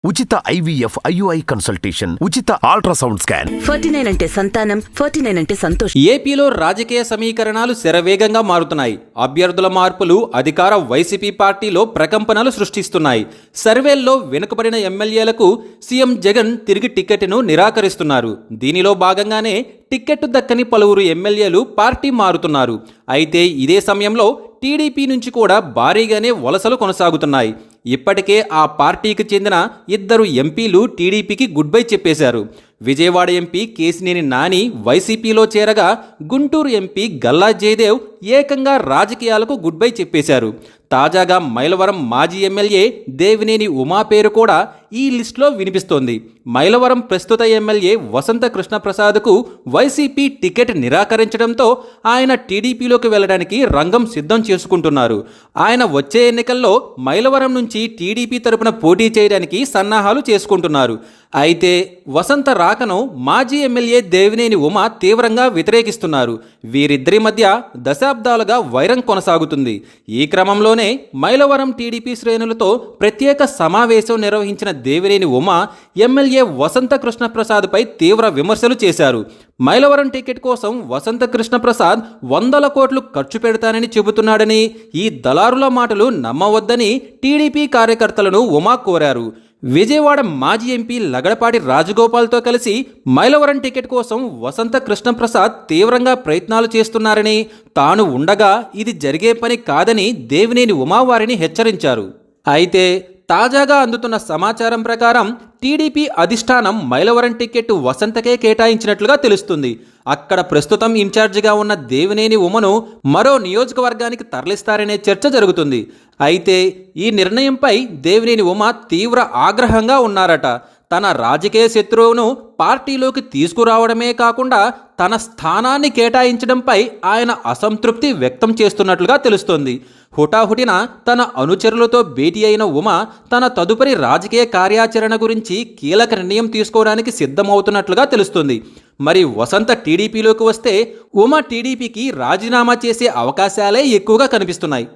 ఉచిత IVF IUI consultation, ఉచిత ultrasound scan. 49 అంటే సంతానం, 49 అంటే సంతోషం. ఏపీలో రాజకీయ సమీకరణాలు శరవేగంగా మారుతున్నాయి. అభ్యర్థుల మార్పులు అధికార వైసీపీ పార్టీలో ప్రకంపనలు సృష్టిస్తున్నాయి. సర్వేల్లో వెనుకబడిన ఎమ్మెల్యేలకు సీఎం జగన్ తిరిగి టికెట్ను నిరాకరిస్తున్నారు. దీనిలో భాగంగానే టికెట్ దక్కని పలువురు ఎమ్మెల్యేలు పార్టీ మారుతున్నారు. అయితే ఇదే సమయంలో టీడీపీ నుంచి కూడా భారీగానే వలసలు కొనసాగుతున్నాయి. ఇప్పటికే ఆ పార్టీకి చెందిన 2 ఎంపీలు టీడీపీకి గుడ్ బై చెప్పేశారు. విజయవాడ ఎంపీ కేశినేని నాని వైసీపీలో చేరగా, గుంటూరు ఎంపీ గల్లా జయదేవ్ ఏకంగా రాజకీయాలకు గుడ్ బై చెప్పేశారు. తాజాగా మైలవరం మాజీ ఎమ్మెల్యే దేవినేని ఉమా పేరు కూడా ఈ లిస్టులో వినిపిస్తోంది. మైలవరం ప్రస్తుత ఎమ్మెల్యే వసంత కృష్ణప్రసాద్కు వైసీపీ టికెట్ నిరాకరించడంతో ఆయన టీడీపీలోకి వెళ్లడానికి రంగం సిద్ధం చేసుకుంటున్నారు. ఆయన వచ్చే ఎన్నికల్లో మైలవరం నుంచి టీడీపీ తరపున పోటీ చేయడానికి సన్నాహాలు చేసుకుంటున్నారు. అయితే వసంత రాకను మాజీ ఎమ్మెల్యే దేవినేని ఉమా తీవ్రంగా వ్యతిరేకిస్తున్నారు. వీరిద్దరి మధ్య దశాబ్దాలుగా వైరం కొనసాగుతుంది. ఈ క్రమంలోనే మైలవరం టీడీపీ శ్రేణులతో ప్రత్యేక సమావేశం నిర్వహించిన దేవినేని ఉమా ఎమ్మెల్యే వసంత కృష్ణప్రసాద్పై తీవ్ర విమర్శలు చేశారు. మైలవరం టికెట్ కోసం వసంత కృష్ణప్రసాద్ 100 కోట్లు ఖర్చు పెడతానని చెబుతున్నాడని, ఈ దళారుల మాటలు నమ్మవద్దని టీడీపీ కార్యకర్తలను ఉమా కోరారు. విజయవాడ మాజీ ఎంపీ లగడపాటి రాజగోపాల్తో కలిసి మైలవరం టికెట్ కోసం వసంత కృష్ణప్రసాద్ తీవ్రంగా ప్రయత్నాలు చేస్తున్నారని, తాను ఉండగా ఇది జరిగే పని కాదని దేవినేని ఉమా వారిని హెచ్చరించారు. అయితే తాజాగా అందుతున్న సమాచారం ప్రకారం టీడీపీ అధిష్టానం మైలవరం టికెట్ వసంతకే కేటాయించినట్లుగా తెలుస్తుంది. అక్కడ ప్రస్తుతం ఇన్ఛార్జిగా ఉన్న దేవినేని ఉమను మరో నియోజకవర్గానికి తరలిస్తారనే చర్చ జరుగుతుంది. అయితే ఈ నిర్ణయంపై దేవినేని ఉమ తీవ్ర ఆగ్రహంగా ఉన్నారట. తన రాజకీయ శత్రువును పార్టీలోకి తీసుకురావడమే కాకుండా తన స్థానాన్ని కేటాయించడంపై ఆయన అసంతృప్తి వ్యక్తం చేస్తున్నట్లుగా తెలుస్తోంది. హుటాహుటిన తన అనుచరులతో భేటీ అయిన ఉమ తన తదుపరి రాజకీయ కార్యాచరణ గురించి కీలక నిర్ణయం తీసుకోవడానికి సిద్ధమవుతున్నట్లుగా తెలుస్తుంది. మరి వసంత టీడీపీలోకి వస్తే ఉమ టీడీపీకి రాజీనామా చేసే అవకాశాలే ఎక్కువగా కనిపిస్తున్నాయి.